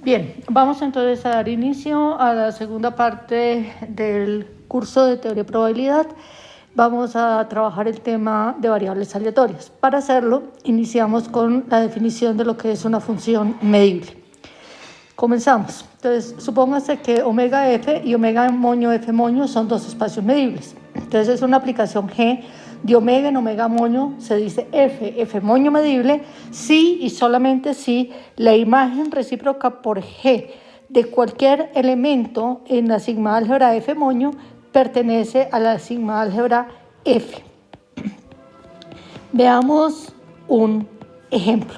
Bien, vamos entonces a dar inicio a la segunda parte del curso de teoría de probabilidad. Vamos a trabajar el tema de variables aleatorias. Para hacerlo, iniciamos con la definición de lo que es una función medible. Comenzamos. Entonces, supóngase que omega f y omega moño f moño son dos espacios medibles. Entonces, es una aplicación G de omega en omega moño, se dice f moño medible, si y solamente si la imagen recíproca por G de cualquier elemento en la sigma álgebra f moño pertenece a la sigma álgebra f. Veamos un ejemplo.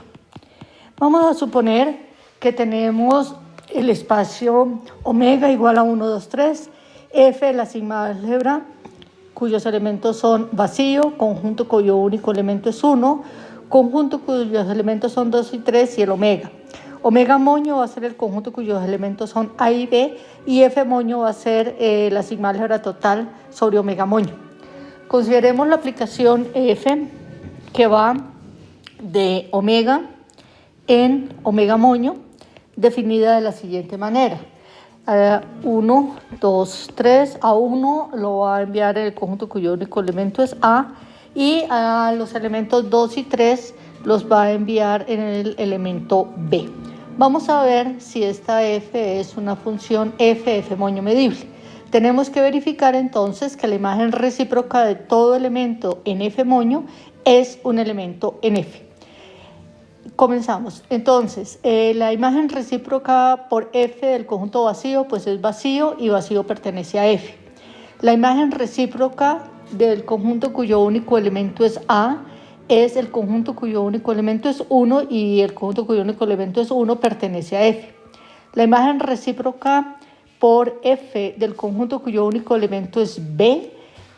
Vamos a suponer que tenemos el espacio omega igual a 1, 2, 3, f la sigma álgebra cuyos elementos son vacío, conjunto cuyo único elemento es 1, conjunto cuyos elementos son 2 y 3 y el omega. Omega moño va a ser el conjunto cuyos elementos son A y B y F moño va a ser la sigma álgebra total sobre omega moño. Consideremos la aplicación F que va de omega en omega moño, definida de la siguiente manera. 1, 2, 3, a 1 lo va a enviar en el conjunto cuyo único elemento es A y a los elementos 2 y 3 los va a enviar en el elemento B. Vamos a ver si esta f es una función f moño medible. Tenemos que verificar entonces que la imagen recíproca de todo elemento en f moño es un elemento en f. Comenzamos. Entonces, la imagen recíproca por f del conjunto vacío, pues es vacío y vacío pertenece a f. La imagen recíproca del conjunto cuyo único elemento es A es el conjunto cuyo único elemento es 1 y el conjunto cuyo único elemento es 1 pertenece a f. La imagen recíproca por f del conjunto cuyo único elemento es B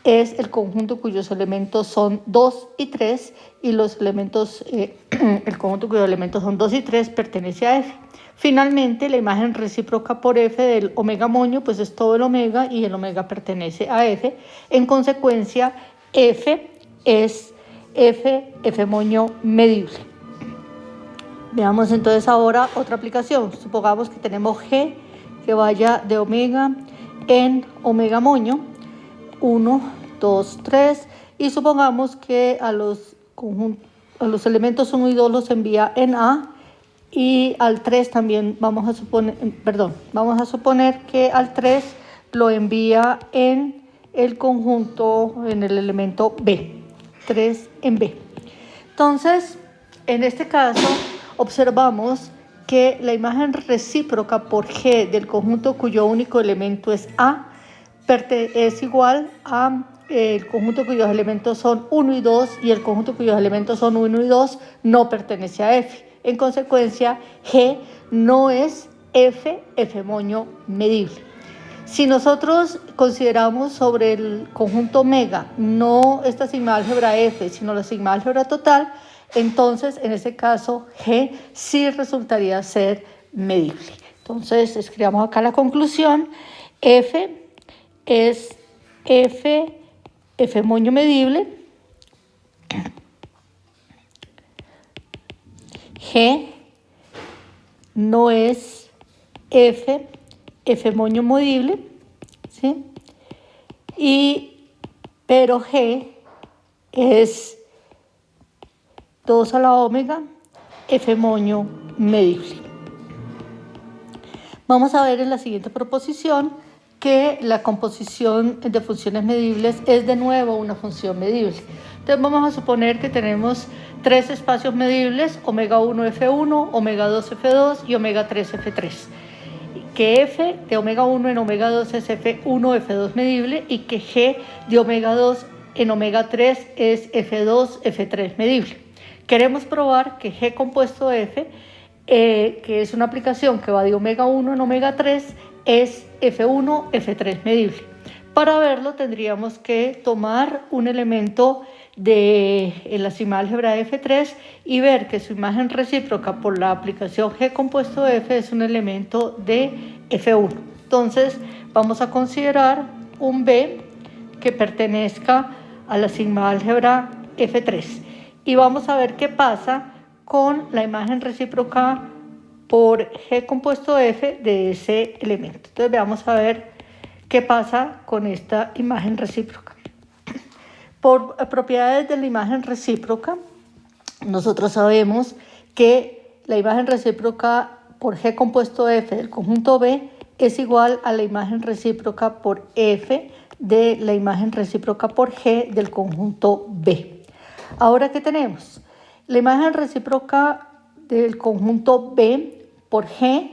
es el conjunto cuyos elementos son 2 y 3 y los elementos, el conjunto cuyos elementos son 2 y 3 pertenece a f. Finalmente, la imagen recíproca por f del omega moño pues es todo el omega y el omega pertenece a f. En consecuencia, f es f moño medible. Veamos entonces ahora otra aplicación. Supongamos que tenemos G que vaya de omega en omega moño. 1, 2, 3 y supongamos que a los elementos 1 y 2 los envía en A y al 3 también vamos a suponer que al 3 lo envía en el conjunto, en el elemento B, 3 en B. Entonces, en este caso observamos que la imagen recíproca por G del conjunto cuyo único elemento es A es igual a el conjunto cuyos elementos son 1 y 2 y el conjunto cuyos elementos son 1 y 2 no pertenece a F. En consecuencia, G no es f moño medible. Si nosotros consideramos sobre el conjunto omega no esta sigma álgebra F, sino la sigma álgebra total, entonces en ese caso G sí resultaría ser medible. Entonces escribamos acá la conclusión. F es f moño medible. G no es f moño medible, ¿sí? Pero G es 2 a la omega f moño medible. Vamos a ver en la siguiente proposición que la composición de funciones medibles es de nuevo una función medible. Entonces vamos a suponer que tenemos tres espacios medibles, omega 1 f1, omega 2 f2 y omega 3 f3. Que f de omega 1 en omega 2 es f1 f2 medible y que g de omega 2 en omega 3 es f2 f3 medible. Queremos probar que g compuesto f, que es una aplicación que va de omega 1 en omega 3, es f1 f3 medible. Para verlo tendríamos que tomar un elemento de la sigma álgebra f3 y ver que su imagen recíproca por la aplicación g compuesto f es un elemento de f1. Entonces vamos a considerar un b que pertenezca a la sigma álgebra f3 y vamos a ver qué pasa con la imagen recíproca por G compuesto F de ese elemento. Entonces veamos a ver qué pasa con esta imagen recíproca. Por propiedades de la imagen recíproca, nosotros sabemos que la imagen recíproca por G compuesto F del conjunto B es igual a la imagen recíproca por F de la imagen recíproca por G del conjunto B. Ahora, ¿qué tenemos? La imagen recíproca del conjunto B por G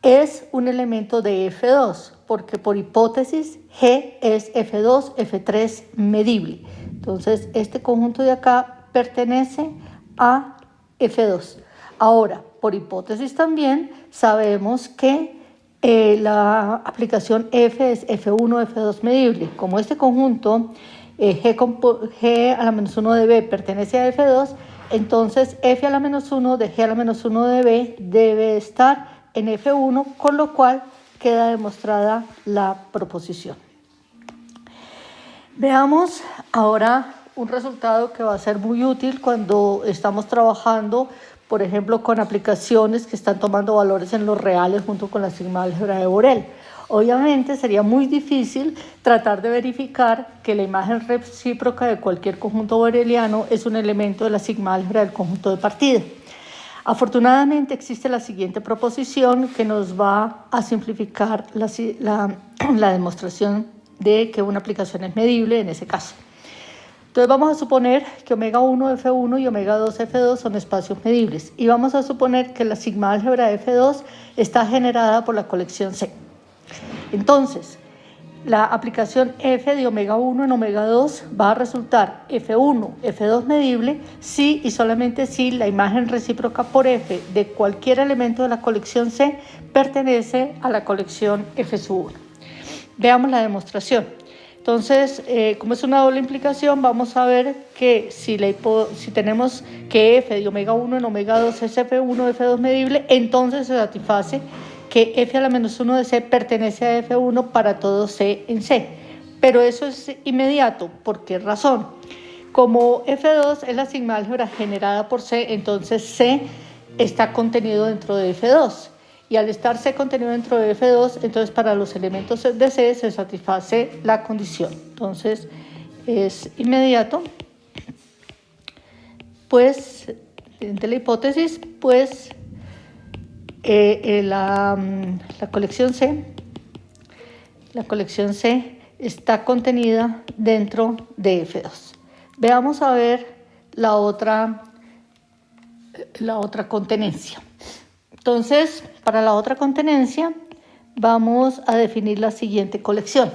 es un elemento de F2, porque por hipótesis G es F2, F3 medible. Entonces, este conjunto de acá pertenece a F2. Ahora, por hipótesis también sabemos que la aplicación F es F1, F2 medible. Como este conjunto G a la menos 1 de B pertenece a F2, entonces F a la menos 1 de G a la menos 1 de B debe estar en F1, con lo cual queda demostrada la proposición. Veamos ahora un resultado que va a ser muy útil cuando estamos trabajando, por ejemplo, con aplicaciones que están tomando valores en los reales junto con la sigma álgebra de Borel. Obviamente sería muy difícil tratar de verificar que la imagen recíproca de cualquier conjunto boreliano es un elemento de la sigma álgebra del conjunto de partida. Afortunadamente existe la siguiente proposición que nos va a simplificar la demostración de que una aplicación es medible en ese caso. Entonces vamos a suponer que omega 1 F1 y omega 2 F2 son espacios medibles y vamos a suponer que la sigma álgebra de F2 está generada por la colección C. Entonces, la aplicación F de omega 1 en omega 2 va a resultar F1, F2 medible si y solamente si la imagen recíproca por F de cualquier elemento de la colección C pertenece a la colección F1. Veamos la demostración. Entonces, como es una doble implicación, vamos a ver que si tenemos que F de omega 1 en omega 2 es F1, F2 medible, entonces se satisface que F a la menos 1 de C pertenece a F1 para todo C en C. Pero eso es inmediato. ¿Por qué razón? Como F2 es la sigma álgebra generada por C, entonces C está contenido dentro de F2. Y al estar C contenido dentro de F2, entonces para los elementos de C se satisface la condición. Entonces es inmediato. Pues, de la hipótesis, pues la colección C está contenida dentro de F2. Veamos a ver la otra contenencia. Entonces, para la otra contenencia vamos a definir la siguiente colección.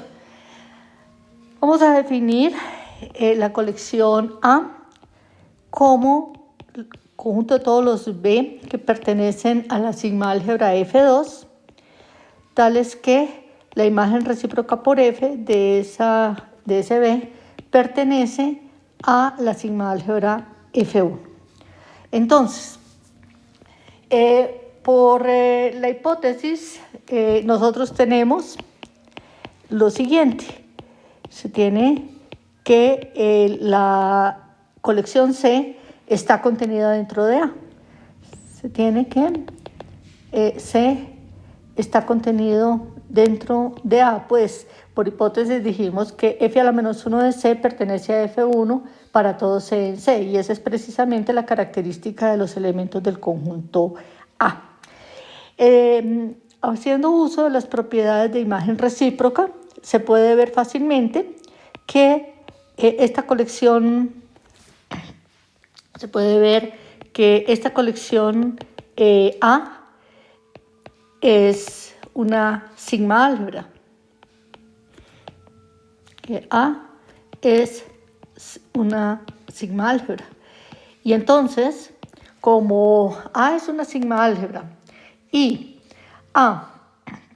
Vamos a definir la colección A como conjunto de todos los B que pertenecen a la sigma álgebra F2, tales que la imagen recíproca por F de ese B pertenece a la sigma álgebra F1. Entonces, por la hipótesis, nosotros tenemos lo siguiente. Se tiene que la colección C está contenida dentro de A. Se tiene que C está contenido dentro de A. Pues por hipótesis dijimos que F a la menos 1 de C pertenece a F1 para todo C en C. Y esa es precisamente la característica de los elementos del conjunto A. Haciendo uso de las propiedades de imagen recíproca, se puede ver fácilmente que esta colección A es una sigma álgebra. Que A es una sigma álgebra. Y entonces, como A es una sigma álgebra y A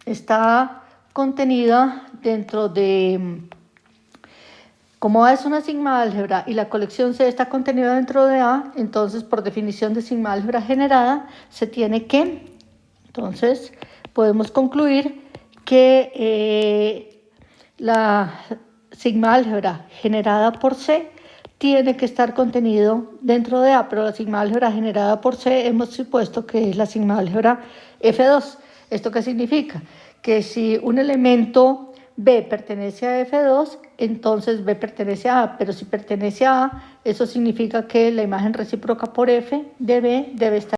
está contenida dentro de... Como A es una sigma álgebra y la colección C está contenida dentro de A, entonces por definición de sigma álgebra generada se tiene que... Entonces podemos concluir que la sigma álgebra generada por C tiene que estar contenido dentro de A, pero la sigma álgebra generada por C hemos supuesto que es la sigma álgebra F2. ¿Esto qué significa? Que si un elemento B pertenece a F2, entonces B pertenece a A, pero si pertenece a A, eso significa que la imagen recíproca por F de B debe estar